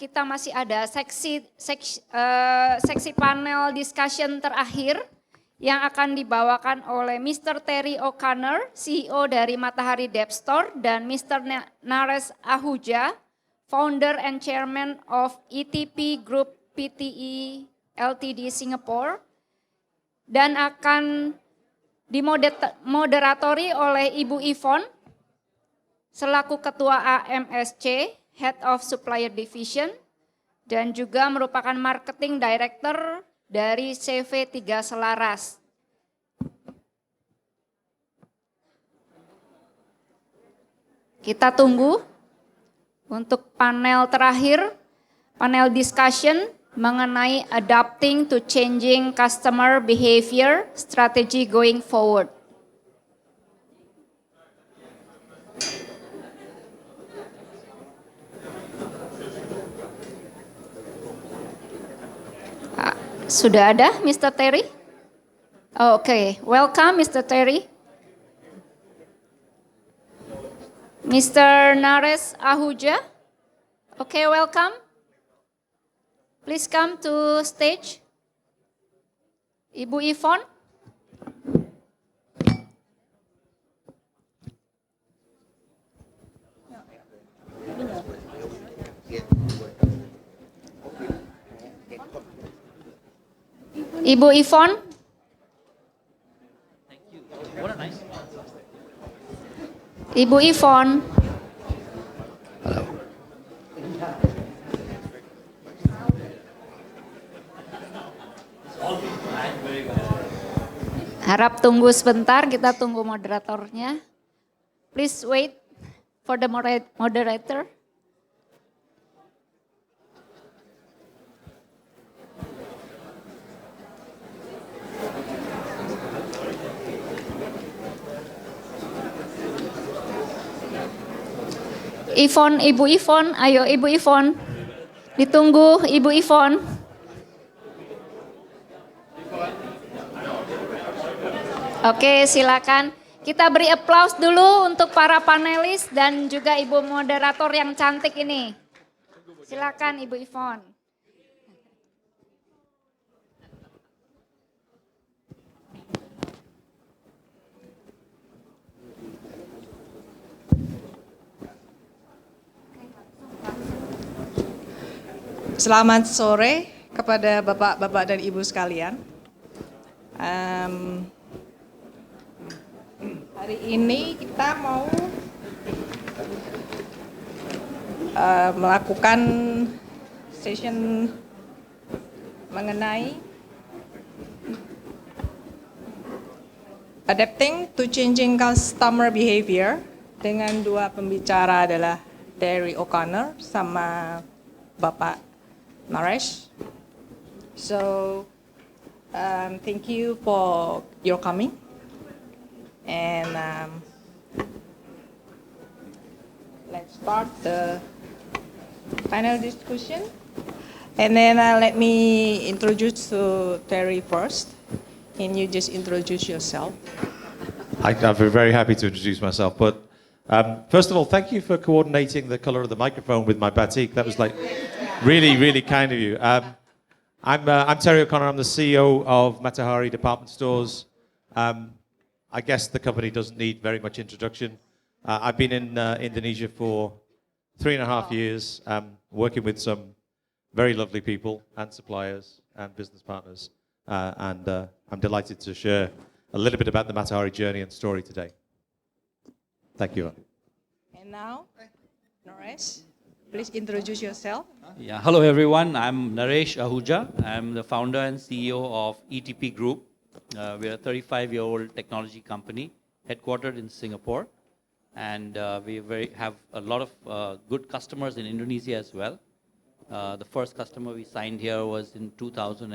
kita masih ada seksi panel discussion terakhir yang akan dibawakan oleh Mr. Terry O'Connor, CEO dari Matahari Debt Store, dan Mr. Naresh Ahuja, Founder and Chairman of ETP Group Pte Ltd Singapore, dan akan dimoderatori oleh Ibu Yvonne, selaku Ketua AMSC, Head of Supplier Division, dan juga merupakan Marketing Director dari CV Tiga Selaras. Kita tunggu untuk panel terakhir, panel discussion mengenai adapting to changing customer behavior strategy going forward. Sudah ada Mr. Terry? Oke, welcome Mr. Terry. Mr. Naresh Ahuja. Okay, welcome. Please come to stage. Ibu Yvonne. Ibu Yvonne. Thank you. What a nice. Ibu Yvonne. Halo. Harap tunggu sebentar, kita tunggu moderatornya. Please wait for the moderator. Yvonne, Ibu Yvonne, ayo Ibu Yvonne. Ditunggu Ibu Yvonne. Oke, silakan. Kita beri aplaus dulu untuk para panelis dan juga Ibu moderator yang cantik ini. Silakan Ibu Yvonne. Selamat sore kepada Bapak-Bapak dan Ibu sekalian. Hari ini kita mau melakukan session mengenai adapting to changing customer behavior dengan dua pembicara adalah Terry O'Connor sama Bapak Naresh. So thank you for your coming, and let's start the panel discussion. And then let me introduce to Terry first. Can you just introduce yourself? I'm very happy to introduce myself, but first of all, thank you for coordinating the color of the microphone with my batik. That was like really, really kind of you. I'm Terry O'Connor. I'm the CEO of Matahari Department Stores. I guess the company doesn't need very much introduction. I've been in Indonesia for 3.5 years, working with some very lovely people and suppliers and business partners. And I'm delighted to share a little bit about the Matahari journey and story today. Thank you. And now, Naresh, please introduce yourself. Yeah, hello everyone. I'm Naresh Ahuja. I'm the founder and CEO of ETP Group. We're a 35-year-old technology company headquartered in Singapore, and we have a lot of good customers in Indonesia as well. The first customer we signed here was in 2002,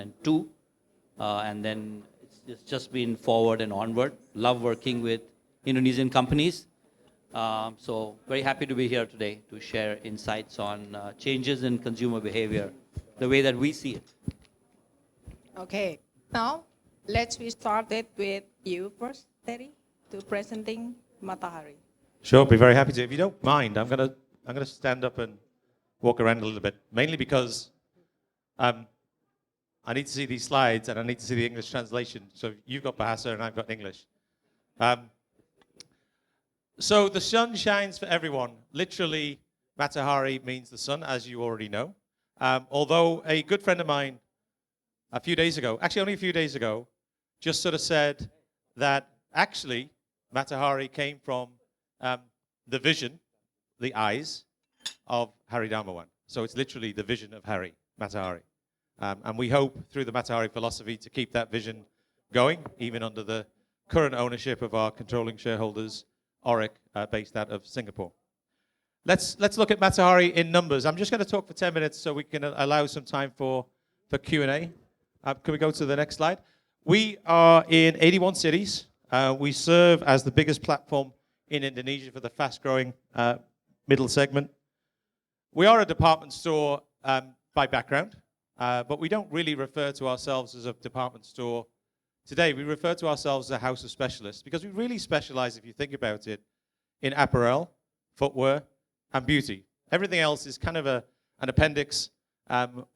and then it's just been forward and onward. Love working with Indonesian companies. So very happy to be here today to share insights on changes in consumer behavior, the way that we see it. Okay, now let's start it with you first, Terry, to presenting Matahari. Sure, be very happy to. If you don't mind, I'm gonna stand up and walk around a little bit, mainly because I need to see these slides and I need to see the English translation. So you've got Bahasa and I've got English. So the sun shines for everyone. Literally, Matahari means the sun, as you already know. Although a good friend of mine a few days ago, actually only a few days ago, just sort of said that actually Matahari came from the vision, the eyes of Hari Dharmawan. So it's literally the vision of Hari, Matahari. And we hope through the Matahari philosophy to keep that vision going, even under the current ownership of our controlling shareholders, Oric, based out of Singapore. Let's look at Matahari in numbers. I'm just going to talk for 10 minutes so we can allow some time for Q&A. Can we go to the next slide? We are in 81 cities. We serve as the biggest platform in Indonesia for the fast-growing middle segment. We are a department store by background, but we don't really refer to ourselves as a department store today. We refer to ourselves as a house of specialists because we really specialize, if you think about it, in apparel, footwear, and beauty. Everything else is kind of an appendix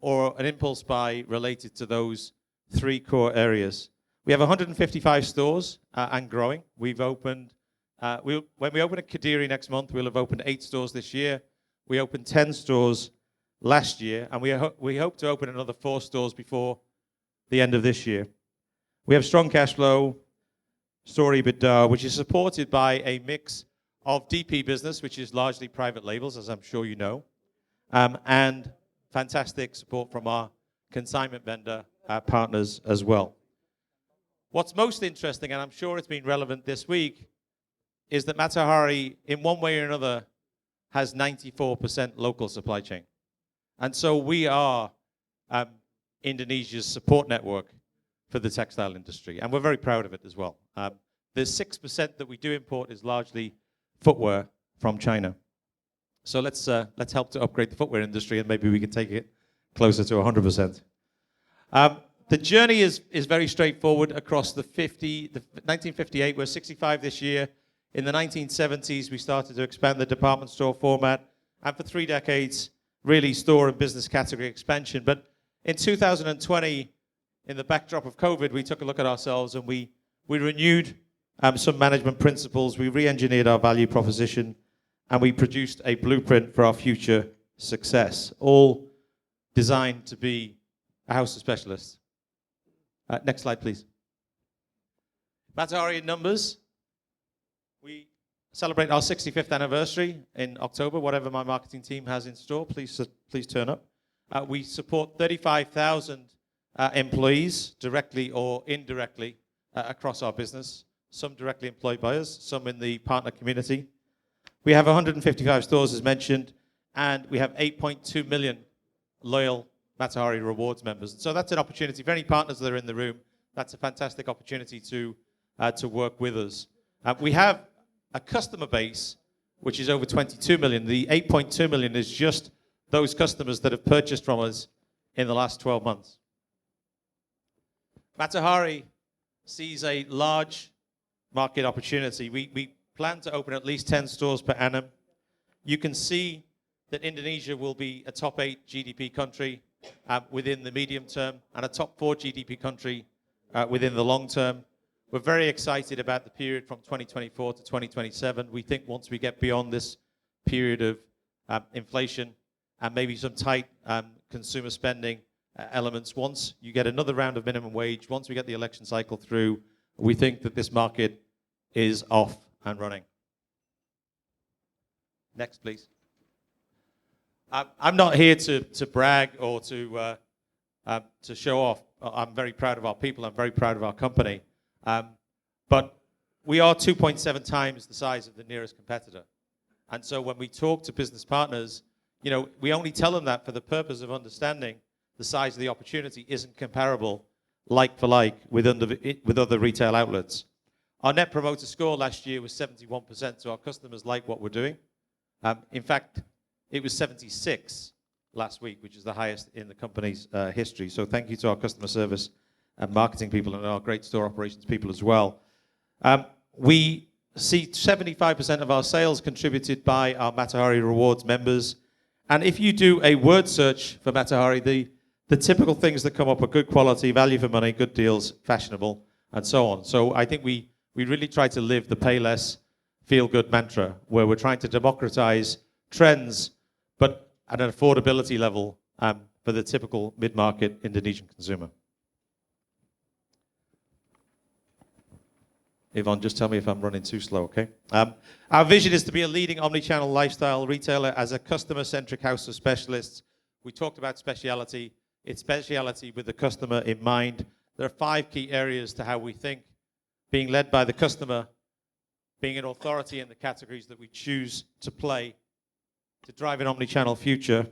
or an impulse buy related to those three core areas. We have 155 stores and growing. We've opened, when we open at Kediri next month, we'll have opened 8 stores this year. We opened 10 stores last year, and we hope to open another 4 stores before the end of this year. We have strong cash flow, store EBITDA, which is supported by a mix of DP business, which is largely private labels, as I'm sure you know, and fantastic support from our consignment vendor partners as well. What's most interesting, and I'm sure it's been relevant this week, is that Matahari, in one way or another, has 94% local supply chain. And so we are Indonesia's support network for the textile industry, and we're very proud of it as well. The 6% that we do import is largely footwear from China. So let's help to upgrade the footwear industry, and maybe we can take it closer to 100%. The journey is very straightforward across the 1958, we're 65 this year. In the 1970s, we started to expand the department store format, and for 3 decades, really store and business category expansion. But in 2020, in the backdrop of COVID, we took a look at ourselves and we renewed some management principles, we re-engineered our value proposition, and we produced a blueprint for our future success, all designed to be a house of specialists. Next slide, please. Matahari in numbers. We celebrate our 65th anniversary in October. Whatever my marketing team has in store, please turn up. We support 35,000 employees, directly or indirectly, across our business. Some directly employed by us, some in the partner community. We have 155 stores, as mentioned, and we have 8.2 million loyal Matahari Rewards members. So that's an opportunity for any partners that are in the room. That's a fantastic opportunity to work with us. We have a customer base which is over 22 million. The 8.2 million is just those customers that have purchased from us in the last 12 months. Matahari sees a large market opportunity. We plan to open at least 10 stores per annum. You can see that Indonesia will be a top 8 GDP country within the medium term and a top 4 GDP country within the long term. We're very excited about the period from 2024 to 2027. We think once we get beyond this period of inflation and maybe some tight consumer spending elements, once you get another round of minimum wage, once we get the election cycle through, we think that this market is off and running. Next, please. I'm not here to brag or to show off. I'm very proud of our people. I'm very proud of our company. But we are 2.7 times the size of the nearest competitor. And so when we talk to business partners, we only tell them that for the purpose of understanding the size of the opportunity isn't comparable like for like with other retail outlets. Our net promoter score last year was 71%, so our customers like what we're doing. In fact, it was 76 last week, which is the highest in the company's history. So thank you to our customer service and marketing people and our great store operations people as well. We see 75% of our sales contributed by our Matahari Rewards members, And if you do a word search for Matahari, the typical things that come up are good quality, value for money, good deals, fashionable, and so on. So I think we really try to live the pay less, feel good mantra, where we're trying to democratize trends, but at an affordability level for the typical mid-market Indonesian consumer. Yvonne, just tell me if I'm running too slow, okay? Our vision is to be a leading omni-channel lifestyle retailer as a customer-centric house of specialists. We talked about speciality. It's speciality with the customer in mind. There are 5 key areas to how we think. Being led by the customer, being an authority in the categories that we choose to play, to drive an omni-channel future.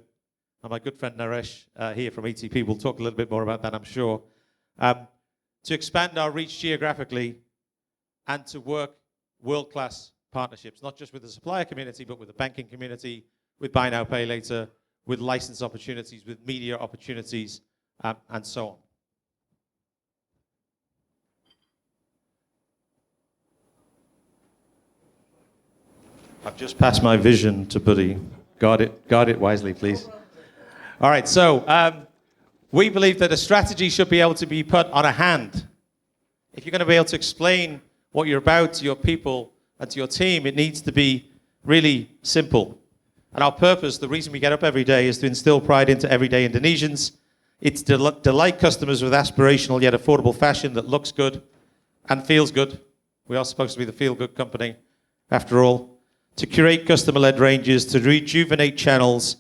And my good friend Naresh here from ETP will talk a little bit more about that, I'm sure. To expand our reach geographically, and to work world-class partnerships, not just with the supplier community, but with the banking community, with buy now, pay later, with license opportunities, with media opportunities, and so on. I've just passed my vision to Buddy. Guard it wisely, please. All right, so we believe that a strategy should be able to be put on a hand. If you're going to be able to explain what you're about to your people and to your team, it needs to be really simple. And our purpose, the reason we get up every day, is to instill pride into everyday Indonesians. It's to delight customers with aspirational yet affordable fashion that looks good and feels good. We are supposed to be the feel-good company, after all. To curate customer-led ranges, to rejuvenate channels,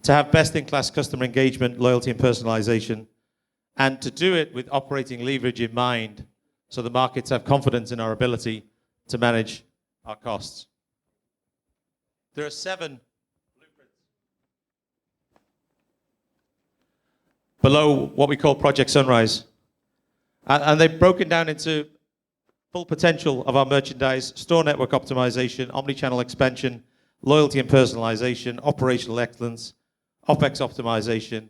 to have best-in-class customer engagement, loyalty, and personalization, and to do it with operating leverage in mind, so the markets have confidence in our ability to manage our costs. There are 7 blueprints below what we call Project Sunrise. And they've broken down into full potential of our merchandise, store network optimization, omni-channel expansion, loyalty and personalization, operational excellence, OpEx optimization,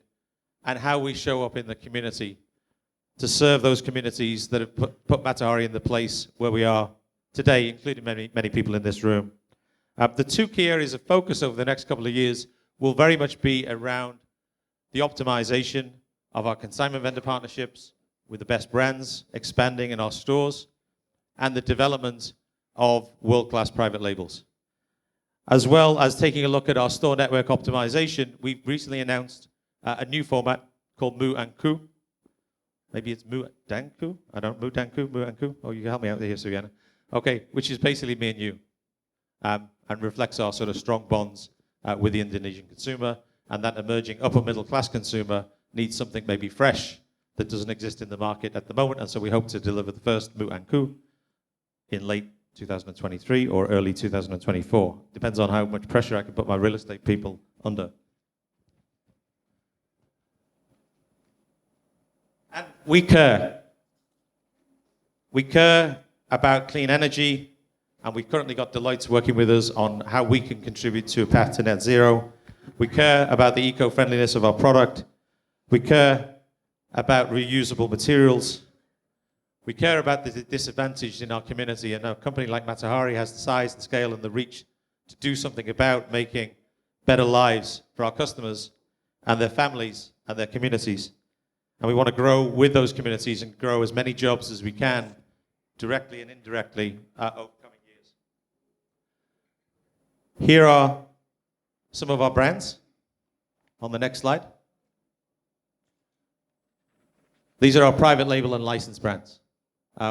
and how we show up in the community to serve those communities that have put Matahari in the place where we are today, including many people in this room. The 2 key areas of focus over the next couple of years will very much be around the optimization of our consignment vendor partnerships with the best brands, expanding in our stores, and the development of world-class private labels. As well as taking a look at our store network optimization, we've recently announced a new format called Mu and Ku. Maybe it's Mu Danku? I don't know, Mu Danku, Mu and Ku? Oh, you can help me out here, Suyana. Okay, which is basically me and you, and reflects our sort of strong bonds with the Indonesian consumer, and that emerging upper middle class consumer needs something maybe fresh that doesn't exist in the market at the moment, and so we hope to deliver the first Mu and Ku in late 2023 or early 2024. Depends on how much pressure I can put my real estate people under. And we care. We care about clean energy, and we've currently got Deloitte working with us on how we can contribute to a path to net zero. We care about the eco-friendliness of our product. We care about reusable materials. We care about the disadvantaged in our community, and a company like Matahari has the size and scale and the reach to do something about making better lives for our customers and their families and their communities. And we want to grow with those communities and grow as many jobs as we can, directly and indirectly, over coming years. Here are some of our brands on the next slide. These are our private label and licensed brands.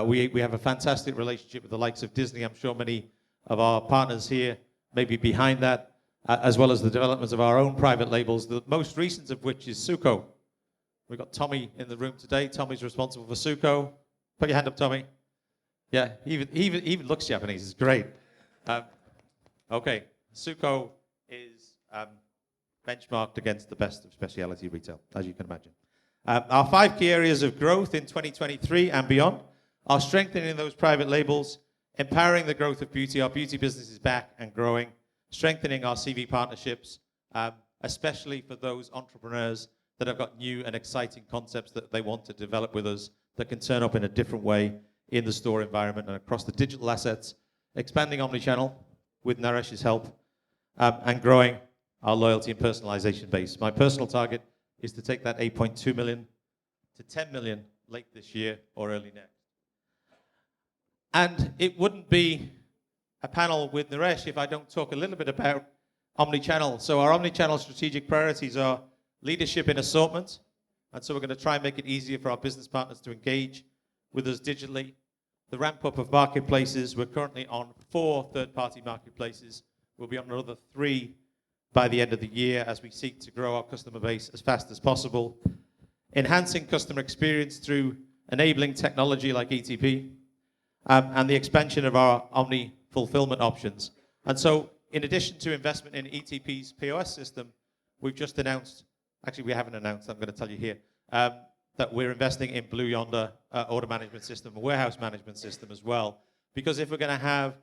We have a fantastic relationship with the likes of Disney. I'm sure many of our partners here may be behind that, as well as the development of our own private labels, the most recent of which is Suko. We've got Tommy in the room today. Tommy's responsible for Suko. Put your hand up, Tommy. Yeah, he even looks Japanese. It's great. Okay, Suko is benchmarked against the best of specialty retail, as you can imagine. Our 5 key areas of growth in 2023 and beyond are strengthening those private labels, empowering the growth of beauty. Our beauty business is back and growing, strengthening our CV partnerships, especially for those entrepreneurs that have got new and exciting concepts that they want to develop with us that can turn up in a different way in the store environment and across the digital assets, expanding omnichannel with Naresh's help, and growing our loyalty and personalization base. My personal target is to take that 8.2 million to 10 million late this year or early next. And it wouldn't be a panel with Naresh if I don't talk a little bit about omnichannel. So our omnichannel strategic priorities are leadership in assortment. And so we're going to try and make it easier for our business partners to engage with us digitally. The ramp up of marketplaces. We're currently on 4 third-party marketplaces. We'll be on another 3 by the end of the year as we seek to grow our customer base as fast as possible. Enhancing customer experience through enabling technology like ETP, and the expansion of our omni fulfillment options. And so, in addition to investment in ETP's POS system, we've just announced, actually we haven't announced, I'm going to tell you here, that we're investing in Blue Yonder order management system, a warehouse management system as well. Because if we're going to have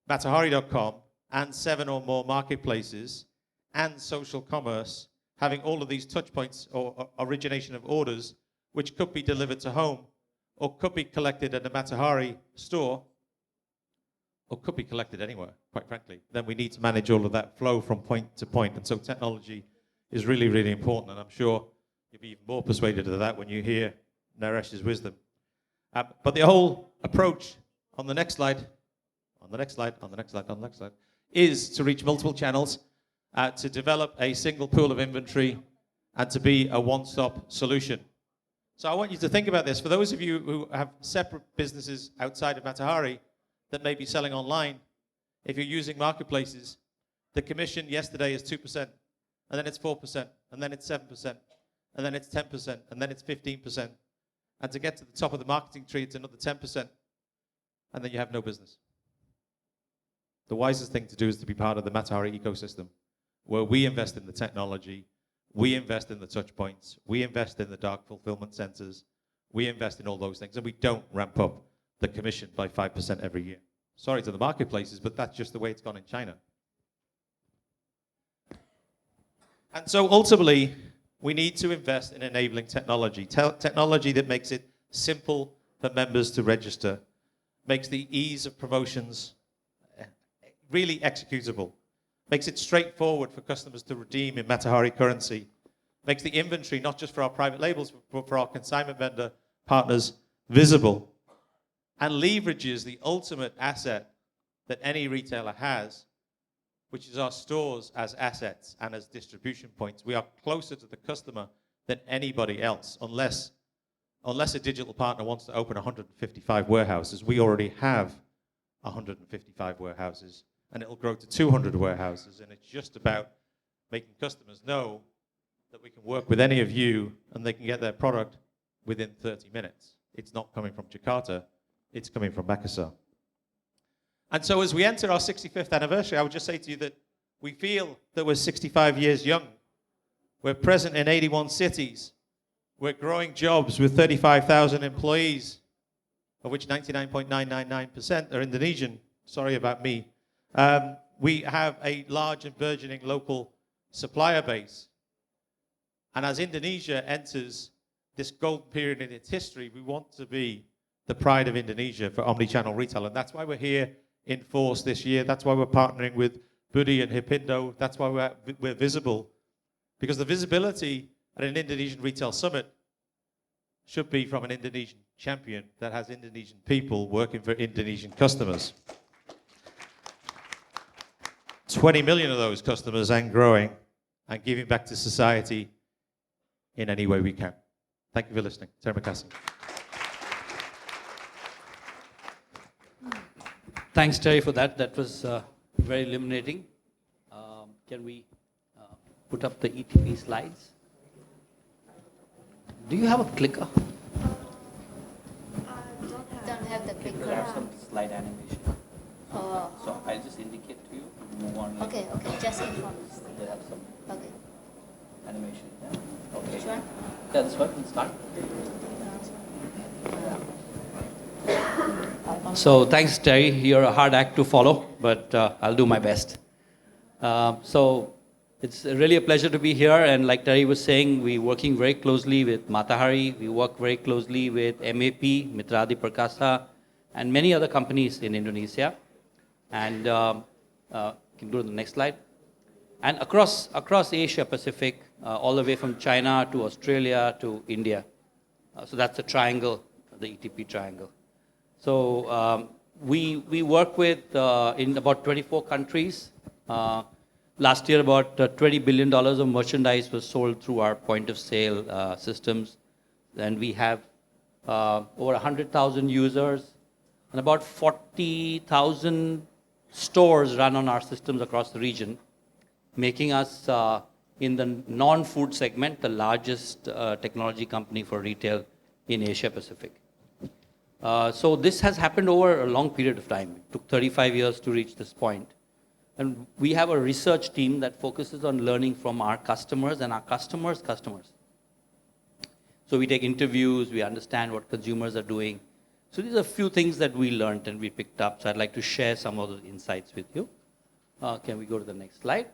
Matahari.com and 7 or more marketplaces and social commerce, having all of these touch points or origination of orders, which could be delivered to home, or could be collected at a Matahari store, or could be collected anywhere, quite frankly, then we need to manage all of that flow from point to point. And so technology is really, really important. And I'm sure you'll be even more persuaded of that when you hear Naresh's wisdom. But the whole approach on the next slide, is to reach multiple channels, to develop a single pool of inventory, and to be a one-stop solution. So I want you to think about this. For those of you who have separate businesses outside of Matahari that may be selling online, if you're using marketplaces, the commission yesterday is 2%, and then it's 4%, and then it's 7%, and then it's 10%, and then it's 15%. And to get to the top of the marketing tree, it's another 10%, and then you have no business. The wisest thing to do is to be part of the Matahari ecosystem, where we invest in the technology, we invest in the touch points, we invest in the dark fulfillment centers, we invest in all those things, and we don't ramp up the commission by 5% every year. Sorry to the marketplaces, but that's just the way it's gone in China. And so ultimately, we need to invest in enabling technology, technology that makes it simple for members to register, makes the ease of promotions really executable, makes it straightforward for customers to redeem in Matahari currency, makes the inventory, not just for our private labels, but for our consignment vendor partners, visible, and leverages the ultimate asset that any retailer has, which is our stores as assets and as distribution points. We are closer to the customer than anybody else, unless a digital partner wants to open 155 warehouses. We already have 155 warehouses, and it'll grow to 200 warehouses, and it's just about making customers know that we can work with any of you and they can get their product within 30 minutes. It's not coming from Jakarta, it's coming from Makassar. And so as we enter our 65th anniversary, I would just say to you that we feel that we're 65 years young. We're present in 81 cities. We're growing jobs with 35,000 employees, of which 99.999% are Indonesian. Sorry about me. We have a large and burgeoning local supplier base. And as Indonesia enters this golden period in its history, we want to be the pride of Indonesia for omnichannel retail. And that's why we're here in force this year. That's why we're partnering with Budi and HIPPINDO. That's why we're visible. Because the visibility at an Indonesian Retail Summit should be from an Indonesian champion that has Indonesian people working for Indonesian customers. 20 million of those customers and growing, and giving back to society in any way we can. Thank you for listening. Terima kasih. Thanks, Terry, for that. That was very illuminating. Can we put up the ETP slides? Do you have a clicker? Don't have the We'll clicker. have some slide animation. So I'll just indicate to you. Move on. Okay, just in front. We'll have some Okay. animation. Yeah. Okay. Which one? Yeah, this one. We'll start. So thanks, Terry. You're a hard act to follow, but I'll do my best. So it's really a pleasure to be here. And like Terry was saying, we're working very closely with Matahari. We work very closely with MAP, Mitradi Perkasa, and many other companies in Indonesia. And can go to the next slide. And across Asia Pacific, all the way from China to Australia to India. So that's the triangle, the ETP triangle. So we work with in about 24 countries. Last year, about $20 billion of merchandise was sold through our point of sale systems. And we have over 100,000 users and about 40,000 stores run on our systems across the region, making us, in the non-food segment, the largest technology company for retail in Asia Pacific. So this has happened over a long period of time. It took 35 years to reach this point. And we have a research team that focuses on learning from our customers and our customers' customers. So we take interviews, we understand what consumers are doing. So these are a few things that we learned and we picked up. So I'd like to share some of those insights with you. Can we go to the next slide?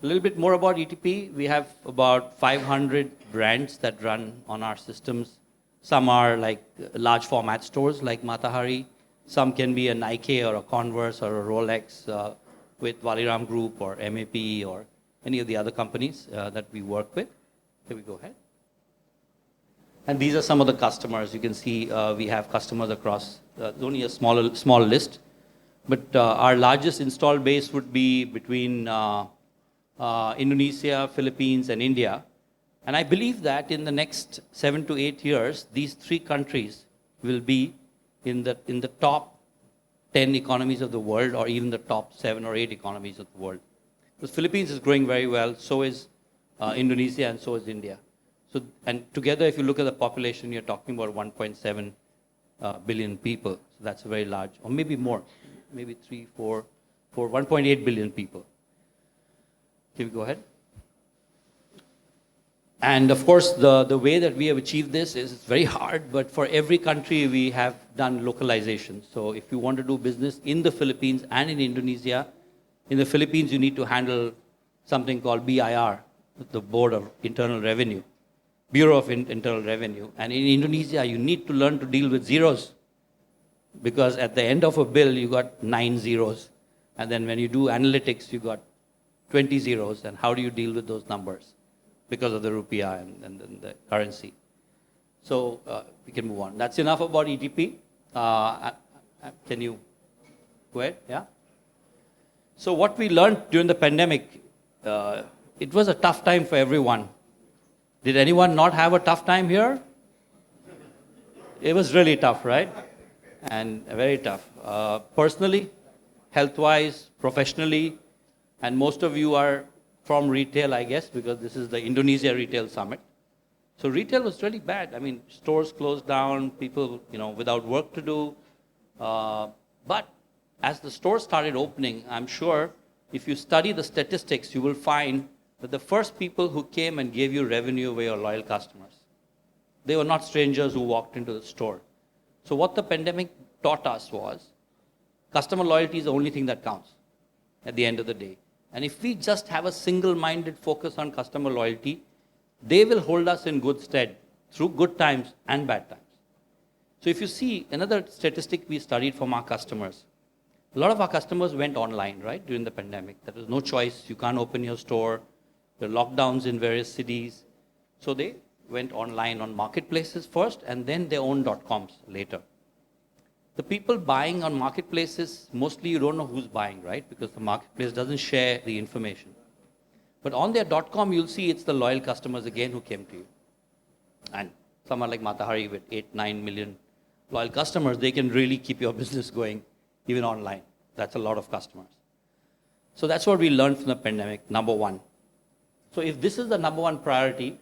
A little bit more about ETP. We have about 500 brands that run on our systems. Some are like large format stores like Matahari. Some can be a Nike or a Converse or a Rolex with Valiram Group or MAP or any of the other companies that we work with. Can we go ahead? And these are some of the customers. You can see we have customers across, only a small list. But our largest installed base would be between Indonesia, Philippines, and India. And I believe that in the next 7 to 8 years, these 3 countries will be in the top 10 economies of the world, or even the top 7 or 8 economies of the world. The Philippines is growing very well, so is Indonesia, and so is India. So, and together, if you look at the population, you're talking about 1.7 billion people. So that's very large, or maybe more, maybe 1.8 billion people. Can we go ahead? And of course, the way that we have achieved this is it's very hard, but for every country we have done localization. So if you want to do business in the Philippines and in Indonesia, in the Philippines you need to handle something called BIR, the Board of Internal Revenue, Bureau of Internal Revenue. And in Indonesia, you need to learn to deal with zeros, because at the end of a bill, you got 9 zeros. And then when you do analytics, you got 20 zeros. And how do you deal with those numbers? Because of the rupiah and the currency. So we can move on. That's enough about ETP. Can you go ahead? Yeah? So what we learned during the pandemic, it was a tough time for everyone. Did anyone not have a tough time here? It was really tough, right? And very tough. Personally, health-wise, professionally, and most of you are from retail, I guess, because this is the Indonesia Retail Summit. So retail was really bad. I mean, stores closed down, people, without work to do. But as the stores started opening, I'm sure if you study the statistics, you will find that the first people who came and gave you revenue were your loyal customers. They were not strangers who walked into the store. So what the pandemic taught us was, customer loyalty is the only thing that counts at the end of the day. And if we just have a single-minded focus on customer loyalty, they will hold us in good stead through good times and bad times. So if you see another statistic we studied from our customers, a lot of our customers went online, right, during the pandemic. There was no choice. You can't open your store. There were lockdowns in various cities. So they went online on marketplaces first, and then their own .coms later. The people buying on marketplaces, mostly you don't know who's buying, right? Because the marketplace doesn't share the information. But on their .com, you'll see it's the loyal customers again who came to you. And someone like Matahari with 8-9 million loyal customers, they can really keep your business going even online. That's a lot of customers. So that's what we learned from the pandemic, number one. So if this is the number one priority,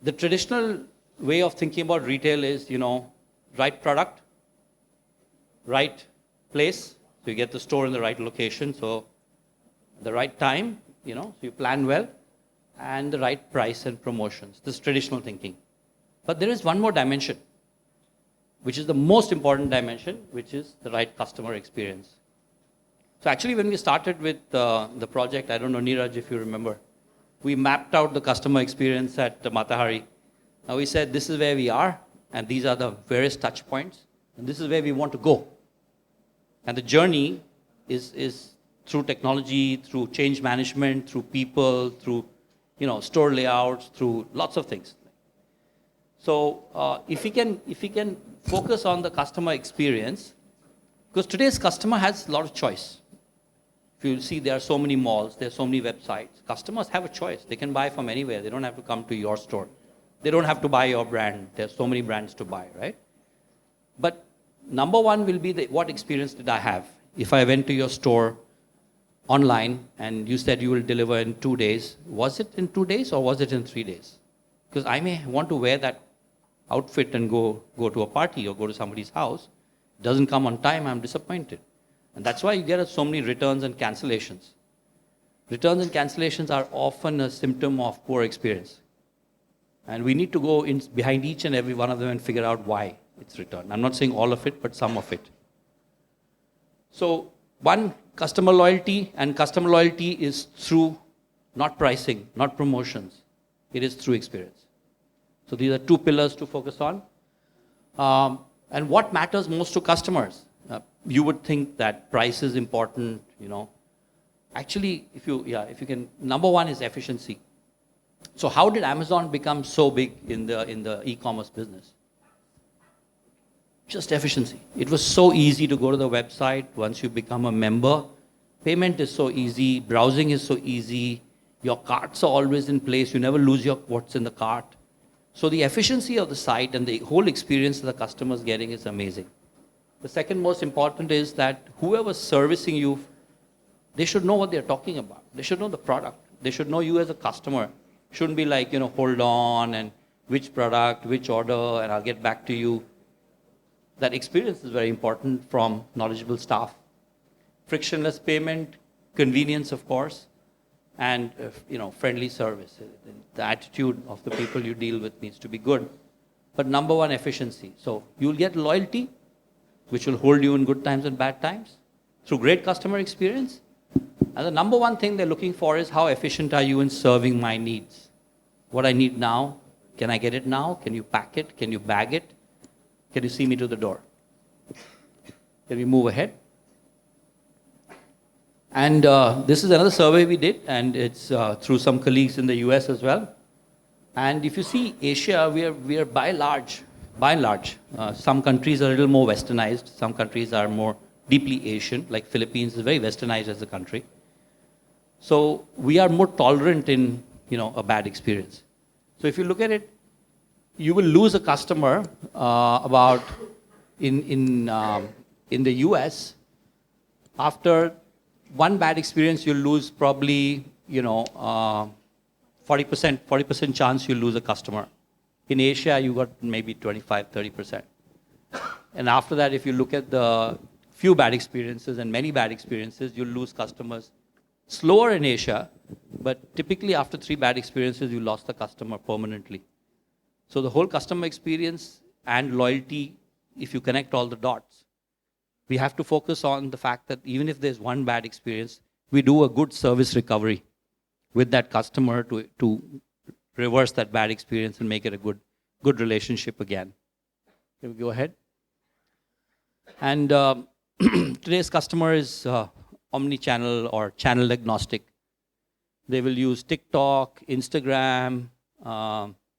the traditional way of thinking about retail is, right product, right place, so you get the store in the right location, so the right time, so you plan well, and the right price and promotions. This is traditional thinking. But there is one more dimension, which is the most important dimension, which is the right customer experience. So actually, when we started with the project, I don't know, Neeraj, if you remember, we mapped out the customer experience at Matahari. Now we said, this is where we are, and these are the various touch points, and this is where we want to go. And the journey is through technology, through change management, through people, through store layouts, through lots of things. So if we can focus on the customer experience, because today's customer has a lot of choice. If you see, there are so many malls, there are so many websites. Customers have a choice. They can buy from anywhere. They don't have to come to your store. They don't have to buy your brand. There are so many brands to buy, right? But number one will be what experience did I have? If I went to your store online and you said you will deliver in 2 days, was it in 2 days or was it in 3 days? Because I may want to wear that outfit and go to a party or go to somebody's house. It doesn't come on time, I'm disappointed. And that's why you get so many returns and cancellations. Returns and cancellations are often a symptom of poor experience. And we need to go behind each and every one of them and figure out why it's returned. I'm not saying all of it, but some of it. So one, customer loyalty, and customer loyalty is through not pricing, not promotions. It is through experience. So these are 2 pillars to focus on. And what matters most to customers? You would think that price is important, Actually, if you can, number one is efficiency. So how did Amazon become so big in the e-commerce business? Just efficiency. It was so easy to go to the website once you become a member. Payment is so easy, browsing is so easy, your carts are always in place, you never lose what's in the cart. So the efficiency of the site and the whole experience that the customer is getting is amazing. The second most important is that whoever's servicing you, they should know what they're talking about. They should know the product. They should know you as a customer. Shouldn't be like, hold on and which product, which order, and I'll get back to you. That experience is very important from knowledgeable staff. Frictionless payment, convenience, of course, and friendly service. The attitude of the people you deal with needs to be good. But number one, efficiency. So you'll get loyalty, which will hold you in good times and bad times, through great customer experience. And the number one thing they're looking for is how efficient are you in serving my needs? What I need now, can I get it now? Can you pack it? Can you bag it? Can you see me to the door? Can we move ahead? And this is another survey we did, and it's through some colleagues in the US as well. And if you see Asia, we are by and large, some countries are a little more westernized, some countries are more deeply Asian, like Philippines is very westernized as a country. So we are more tolerant in a bad experience. So if you look at it, you will lose a customer about in the US. After one bad experience, you'll lose probably 40% chance you'll lose a customer. In Asia, you got maybe 25-30%. And after that, if you look at the few bad experiences and many bad experiences, you'll lose customers. Slower in Asia, but typically after 3 bad experiences, you lost the customer permanently. So the whole customer experience and loyalty, if you connect all the dots, we have to focus on the fact that even if there's one bad experience, we do a good service recovery with that customer to reverse that bad experience and make it a good relationship again. Can we go ahead? And today's customer is omni-channel or channel agnostic. They will use TikTok, Instagram,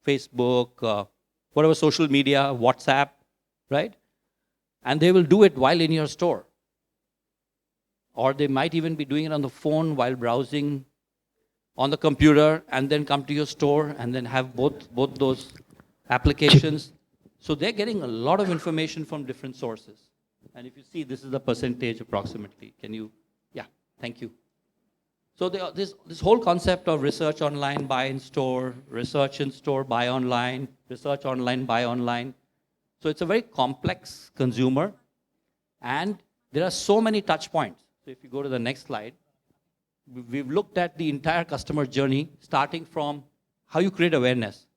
Facebook, whatever social media, WhatsApp, right? And they will do it while in your store. Or they might even be doing it on the phone while browsing on the computer and then come to your store and then have both those applications. So they're getting a lot of information from different sources. And if you see, this is the percentage approximately. Can you, yeah, thank you. So this whole concept of research online, buy in store, research in store, buy online, research online, buy online. So it's a very complex consumer, and there are so many touch points. So if you go to the next slide, we've looked at the entire customer journey, starting from how you create awareness,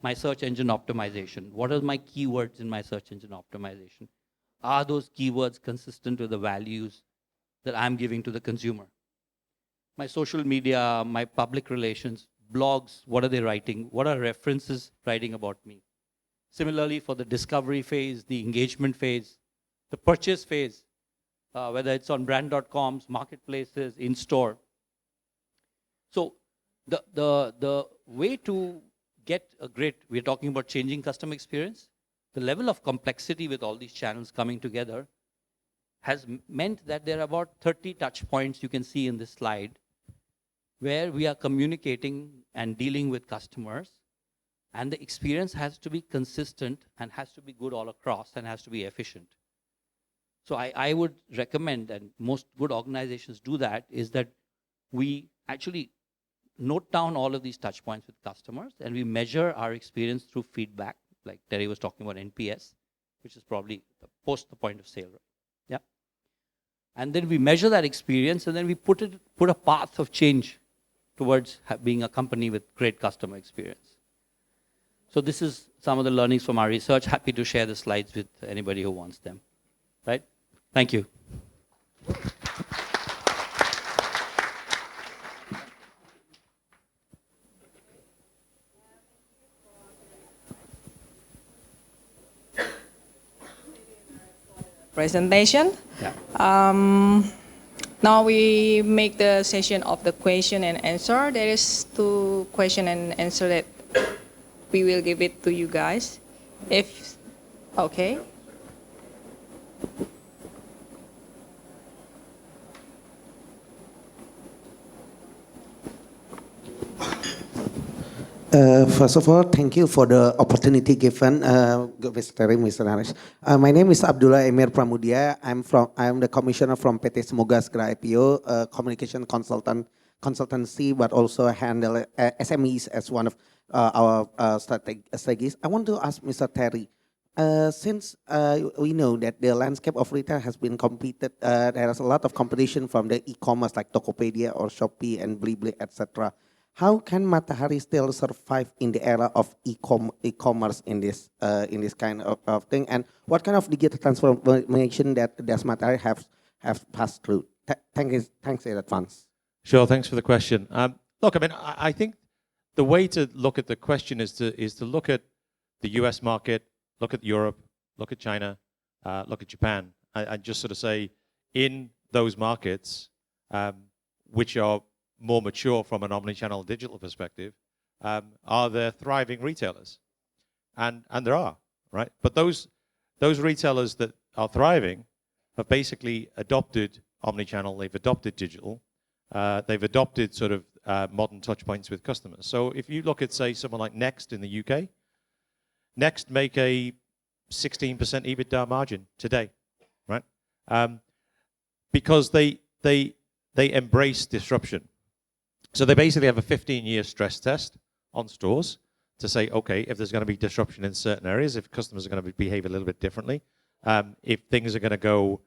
my search engine optimization. What are my keywords in my search engine optimization? Are those keywords consistent with the values that I'm giving to the consumer? My social media, my public relations, blogs, what are they writing? What are references writing about me? Similarly, for the discovery phase, the engagement phase, the purchase phase, whether it's on brand.coms, marketplaces, in-store. So the way to get a great, we're talking about changing customer experience, the level of complexity with all these channels coming together has meant that there are about 30 touch points you can see in this slide where we are communicating and dealing with customers, and the experience has to be consistent and has to be good all across and has to be efficient. So I would recommend, and most good organizations do that, is that we actually note down all of these touch points with customers and we measure our experience through feedback, like Terry was talking about NPS, which is probably post the point of sale, right? Yeah. And then we measure that experience and then we put a path of change towards being a company with great customer experience. So this is some of the learnings from our research. Happy to share the slides with anybody who wants them. Right? Thank you. Presentation. Yeah. Now we make the session of the question and answer. There is 2 question and answer that we will give it to you guys. If, okay. First of all, thank you for the opportunity given, Mr. Terry, Mr. Naresh. My name is Abdullah Emir Pramudia. I'm the commissioner from PT Semoga Segera IPO, communication consultancy, but also handle SMEs as one of our strategies. I want to ask Mr. Terry, since we know that the landscape of retail has been competed, there is a lot of competition from the e-commerce like Tokopedia or Shopee and Blibli, etc. How can Matahari still survive in the era of e-commerce in this kind of thing? And what kind of digital transformation does Matahari have passed through? Thanks in advance. Sure, thanks for the question. Look, I mean, I think the way to look at the question is to look at the US market, look at Europe, look at China, look at Japan. I just sort of say in those markets, which are more mature from an omni-channel digital perspective, are there thriving retailers? And there are, right? But those retailers that are thriving have basically adopted omni-channel, they've adopted digital, they've adopted sort of modern touch points with customers. So if you look at, say, someone like Next in the UK, Next make a 16% EBITDA margin today, right? Because they embrace disruption. So they basically have a 15-year stress test on stores to say, okay, if there's going to be disruption in certain areas, if customers are going to behave a little bit differently, if things are going to go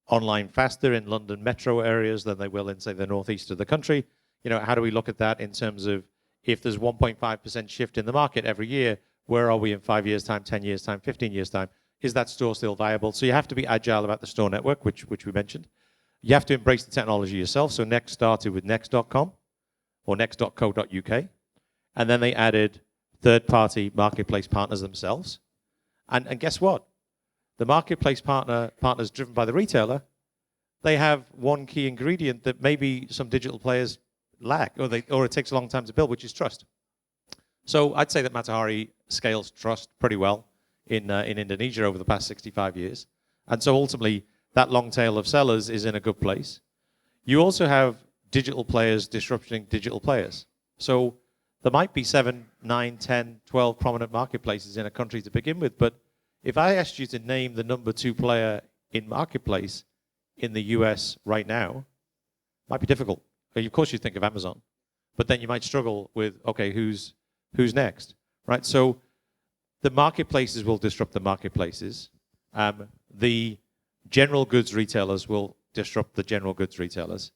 online faster in London metro areas than they will in, say, the northeast of the country, you know, how do we look at that in terms of if there's 1.5% shift in the market every year, where are we in 5 years' time, 10 years' time, 15 years' time? Is that store still viable? So you have to be agile about the store network, which we mentioned. You have to embrace the technology yourself. So Next started with next.com or next.co.uk. And then they added third-party marketplace partners themselves. And guess what? The marketplace partners driven by the retailer, they have one key ingredient that maybe some digital players lack, or it takes a long time to build, which is trust. So I'd say that Matahari scales trust pretty well in Indonesia over the past 65 years. And so ultimately, that long tail of sellers is in a good place. You also have digital players disrupting digital players. So there might be 7, 9, 10, 12 prominent marketplaces in a country to begin with, but if I asked you to name the number 2 player in marketplace in the US right now, it might be difficult. Of course you think of Amazon, but then you might struggle with, okay, who's next, right? So the marketplaces will disrupt the marketplaces. The general goods retailers will disrupt the general goods retailers.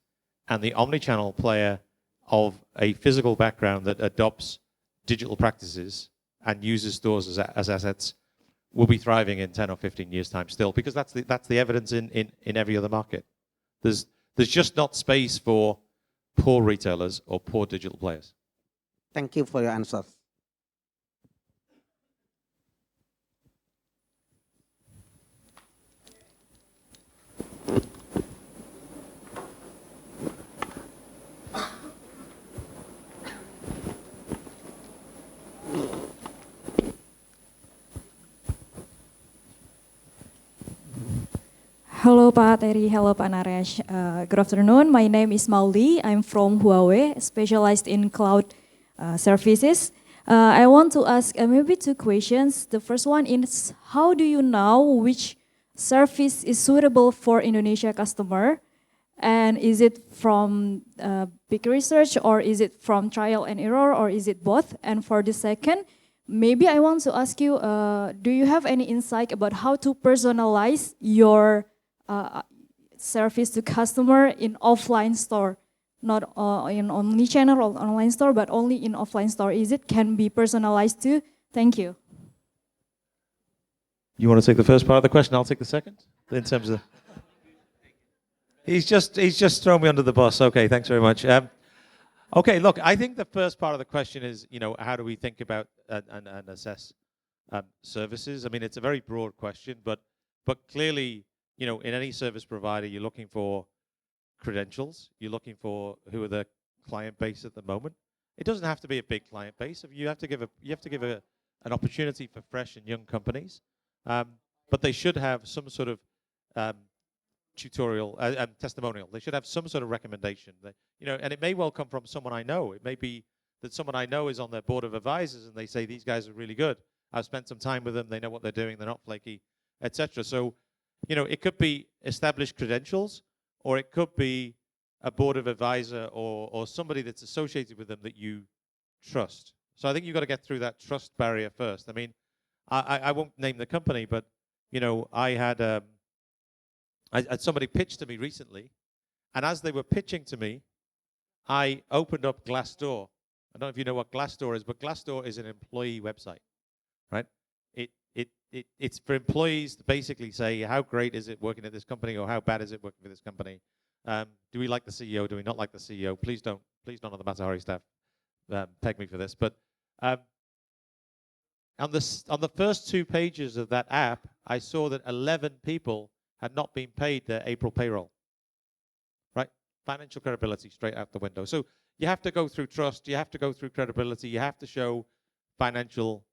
And the omni-channel player of a physical background that adopts digital practices and uses stores as assets will be thriving in 10 or 15 years' time still, because that's the evidence in every other market. There's just not space for poor retailers or poor digital players. Thank you for your answers. Hello Pak Terry, hello Pak Naresh. Good afternoon, my name is Mauli. I'm from Huawei, specialized in cloud services. I want to ask maybe two questions. The first one is, how do you know which service is suitable for Indonesia customer? And is it from big research, or is it from trial and error, or is it both? And for the second, maybe I want to ask you, do you have any insight about how to personalize your service to customer in offline store, not in omni-channel or online store, but only in offline store? Is it can be personalized too? Thank you. You want to take the first part of the question? I'll take the second. In terms of, he's just thrown me under the bus. Okay, thanks very much. Okay, look, I think the first part of the question is, how do we think about and assess services? I mean, it's a very broad question, but clearly, in any service provider, you're looking for credentials. You're looking for who are the client base at the moment. It doesn't have to be a big client base. You have to give an opportunity for fresh and young companies, but they should have some sort of testimonial. They should have some sort of recommendation. And it may well come from someone I know. It may be that someone I know is on their board of advisors, and they say these guys are really good. I've spent some time with them. They know what they're doing. They're not flaky, etc. So, it could be established credentials, or it could be a board of advisor or somebody that's associated with them that you trust. So I think you've got to get through that trust barrier first. I mean, I won't name the company, but I had somebody pitched to me recently, and as they were pitching to me, I opened up Glassdoor. I don't know if you know what Glassdoor is, but Glassdoor is an employee website, right? It's for employees to basically say, how great is it working at this company, or how bad is it working for this company? Do we like the CEO? Do we not like the CEO? Please don't on the Matahari staff peg me for this. But on the first 2 pages of that app, I saw that 11 people had not been paid their April payroll. Right? Financial credibility straight out the window. So you have to go through trust. You have to go through credibility. You have to show financial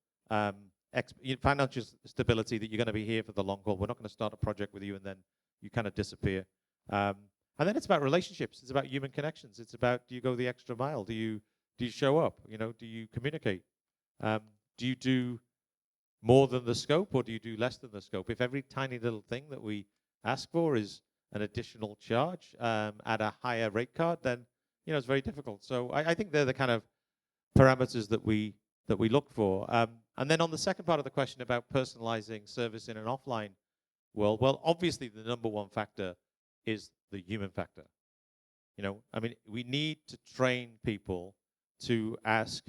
stability, that you're going to be here for the long haul. We're not going to start a project with you and then you kind of disappear. And then it's about relationships. It's about human connections. It's about, do you go the extra mile? Do you show up? Do you communicate? Do you do more than the scope, or do you do less than the scope? If every tiny little thing that we ask for is an additional charge at a higher rate card, then it's very difficult. So I think they're the kind of parameters that we look for. And then on the second part of the question about personalizing service in an offline world, well, obviously the number one factor is the human factor. I mean, we need to train people to ask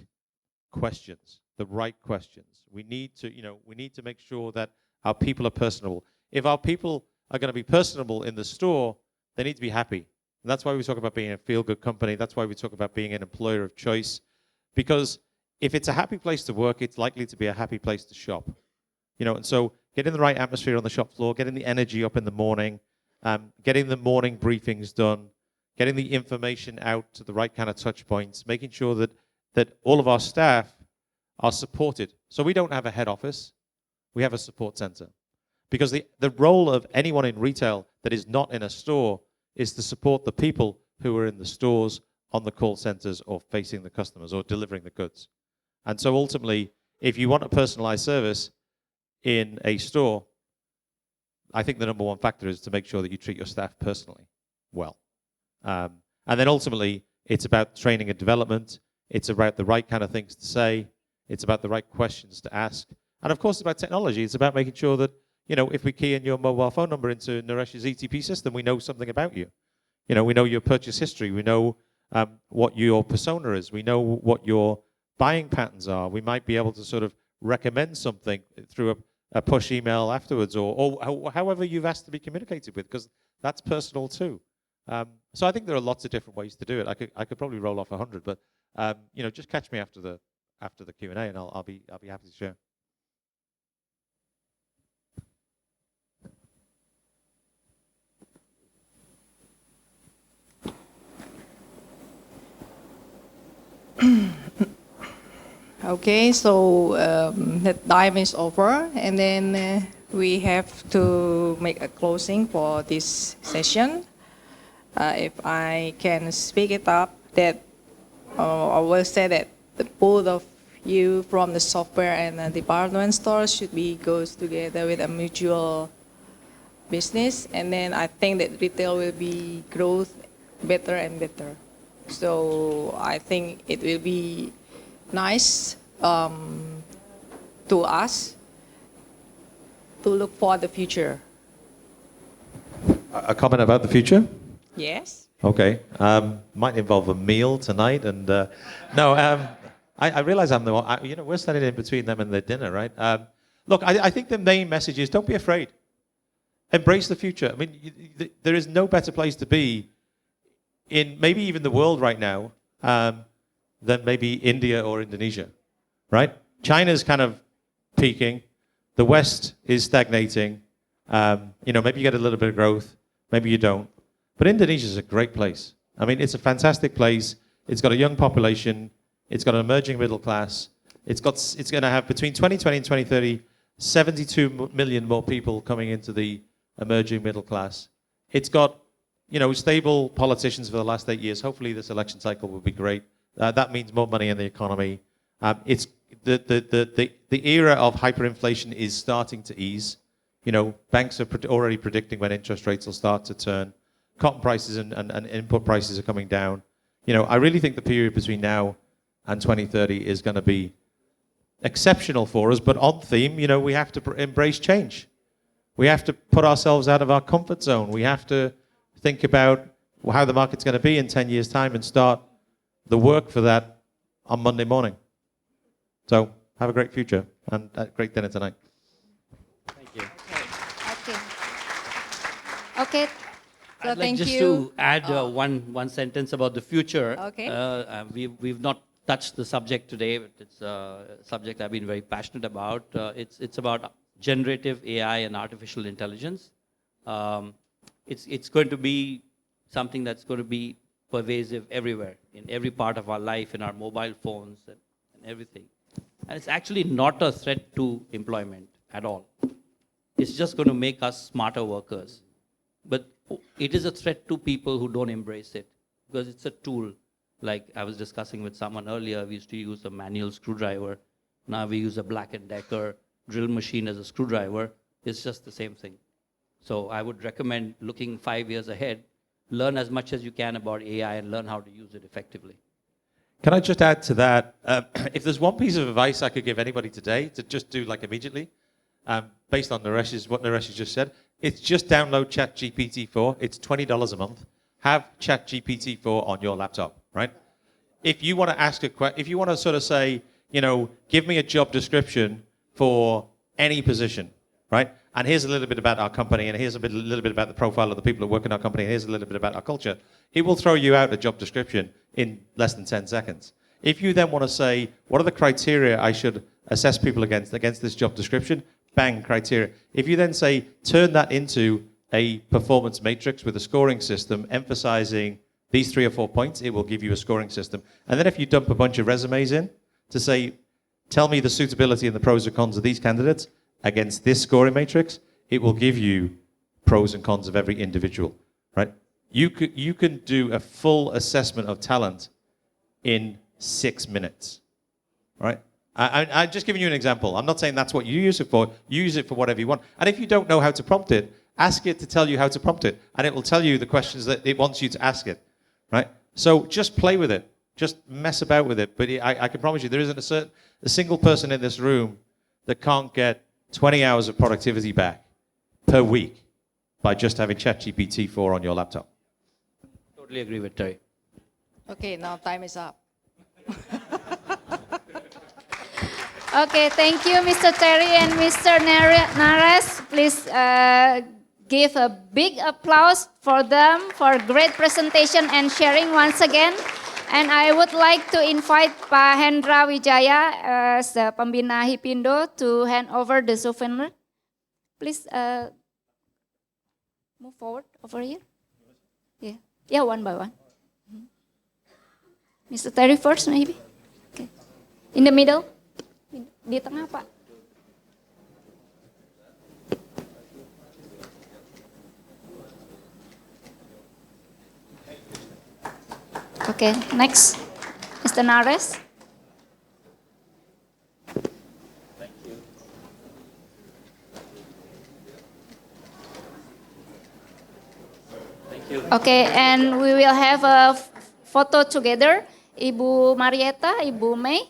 questions, the right questions. We need to make sure that our people are personable. If our people are going to be personable in the store, they need to be happy. And that's why we talk about being a feel-good company. That's why we talk about being an employer of choice. Because if it's a happy place to work, it's likely to be a happy place to shop. And so getting the right atmosphere on the shop floor, getting the energy up in the morning, getting the morning briefings done, getting the information out to the right kind of touch points, making sure that all of our staff are supported. So we don't have a head office, we have a support center. Because the role of anyone in retail that is not in a store is to support the people who are in the stores, on the call centers, or facing the customers, or delivering the goods. And so ultimately, if you want a personalized service in a store, I think the number one factor is to make sure that you treat your staff personally well. And then ultimately, it's about training and development. It's about the right kind of things to say. It's about the right questions to ask. And of course, it's about technology. It's about making sure that, if we key in your mobile phone number into Naresh's ETP system, we know something about you. We know your purchase history. We know what your persona is. We know what your buying patterns are. We might be able to sort of recommend something through a push email afterwards, or however you've asked to be communicated with, because that's personal too. So I think there are lots of different ways to do it. I could probably roll off 100, but just catch me after the Q&A, and I'll be happy to share. Okay, so that time is over, and then we have to make a closing for this session. If I can speak it up, that I will say that the both of you from the software and the department store should be goes together with a mutual business, and then I think that retail will be growth better and better. So I think it will be nice to us to look for the future. A comment about the future? Yes. Okay. Might involve a meal tonight, and I realize I'm the one. We're standing in between them and their dinner, right? Look, I think the main message is don't be afraid. Embrace the future. I mean, there is no better place to be in maybe even the world right now than maybe India or Indonesia, right? China's kind of peaking. The West is stagnating. Maybe you get a little bit of growth, maybe you don't. But Indonesia is a great place. I mean, it's a fantastic place. It's got a young population. It's got an emerging middle class. It's going to have between 2020 and 2030, 72 million more people coming into the emerging middle class. It's got, stable politicians for the last 8 years. Hopefully this election cycle will be great. That means more money in the economy. It's the era of hyperinflation is starting to ease. Banks are already predicting when interest rates will start to turn. Cotton prices and input prices are coming down. I really think the period between now and 2030 is going to be exceptional for us, but on theme, we have to embrace change. We have to put ourselves out of our comfort zone. We have to think about how the market's going to be in 10 years' time and start the work for that on Monday morning. So have a great future and a great dinner tonight. Thank you. Okay. So I'd like thank just you. to add one sentence about the future. Okay. We've not touched the subject today, but it's a subject I've been very passionate about. It's about generative AI and artificial intelligence. It's going to be something that's going to be pervasive everywhere, in every part of our life, in our mobile phones and everything. And it's actually not a threat to employment at all. It's just going to make us smarter workers. But it is a threat to people who don't embrace it, because it's a tool. Like I was discussing with someone earlier, we used to use a manual screwdriver. Now we use a Black & Decker drill machine as a screwdriver. It's just the same thing. So I would recommend looking 5 years ahead, learn as much as you can about AI and learn how to use it effectively. Can I just add to that? If there's one piece of advice I could give anybody today to just do immediately, based on what Naresh has just said, it's just download ChatGPT 4. It's $20 a month. Have ChatGPT 4 on your laptop, right? If you want to ask a question, if you want to sort of say, give me a job description for any position, right? And here's a little bit about our company, and here's a little bit about the profile of the people who work in our company, and here's a little bit about our culture. It will throw you out a job description in less than 10 seconds. If you then want to say, what are the criteria I should assess people against this job description? Bang, criteria. If you then say, turn that into a performance matrix with a scoring system emphasizing these 3 or 4 points, it will give you a scoring system. And then if you dump a bunch of resumes in to say, tell me the suitability and the pros and cons of these candidates against this scoring matrix, it will give you pros and cons of every individual, right? You can do a full assessment of talent in 6 minutes, right? I'm just giving you an example. I'm not saying that's what you use it for. You use it for whatever you want. And if you don't know how to prompt it, ask it to tell you how to prompt it. And it will tell you the questions that it wants you to ask it, right? So just play with it. Just mess about with it. But I can promise you, there isn't a single person in this room that can't get 20 hours of productivity back per week by just having ChatGPT 4 on your laptop. Totally agree with Terry. Okay, now time is up. Okay, thank you, Mr. Terry and Mr. Naresh. Please give a big applause for them for great presentation and sharing once again. And I would like to invite Pak Hendra Wijaya as the Pembina HIPPINDO to hand over the souvenir. Please move forward over here. Yeah, one by one. Mr. Terry first, maybe. Okay. In the middle. Di tengah, Pak. Okay, next, Mr. Naresh. Okay, and we will have a photo together. Ibu Marietta, Ibu May.